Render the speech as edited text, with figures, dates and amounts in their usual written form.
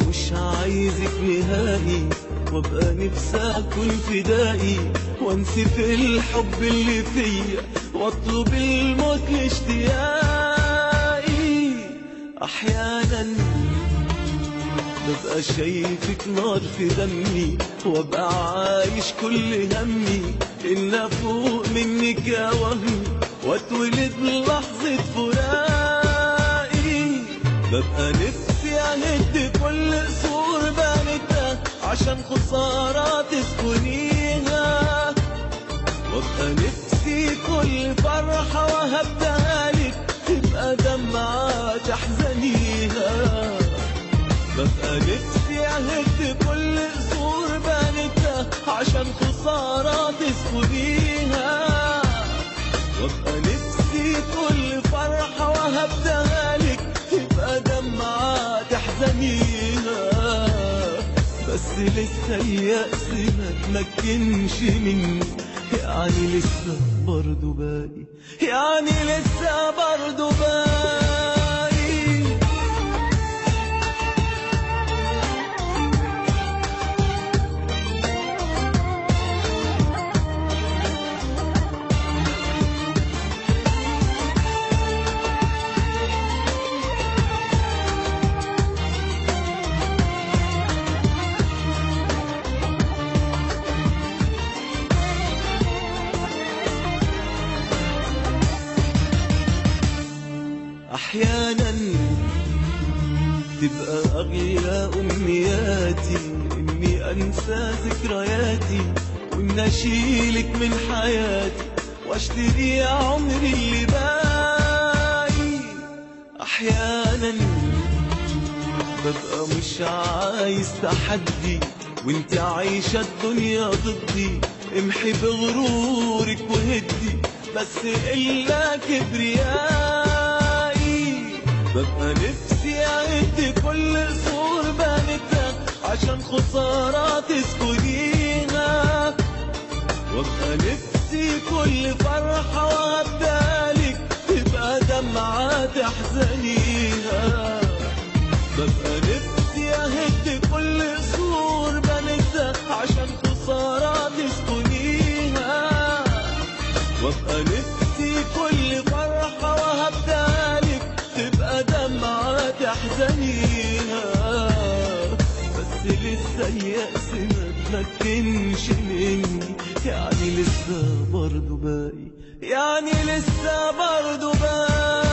مش عايزك نهائي، وابقى نفسي اكون فدائي وانسي في الحب اللي فيا واطلب الموت لاشتياقي. احيانا ببقى شايفك نار في دمي، وابقى عايش كل همي ان افوق منك يا وهمي واتولد لحظة فراقي. ببقى نفسي اهد كل قصور بنتها عشان خسارة تسكنيها، وابقى نفسي كل فرحة وهبتها لك تبقى دمعة تحزنيها. ببقى نفسي اهد كل قصور بنتها عشان خسارة تسكنيها، وابقى نفسي كل فرحة وهبتها لك تبقى دمعة تحزنيها. بس لسه اليأس ما تمكنش مني، يعني لسه برضو باقي، يعني لسه برضو باقي. احيانا تبقى اغلى امنياتي اني انسى ذكرياتي وان اشيلك من حياتي واشتري عمري اللي باقي. احيانا ببقى مش عايز تحدي وانت عايشة الدنيا ضدي، امحي بغرورك وهدي بس الا كبريائي. ببقى نفسي اهد كل قصور بنتها عشان خسارة تسكنيها، وابقى نفسي كل فرحة وهبتالك تبقى دمعة تحزنيها. ببقى نفسي اهد كل قصور بنتها عشان خسارة تسكنيها، وابقى نفسي كل فرحة وهبتالك تبقى دمعة تحزنيها. بس لسه اليأس ما تمكنش مني، يعني لسه برضو باقي، يعني لسه برضو باقي.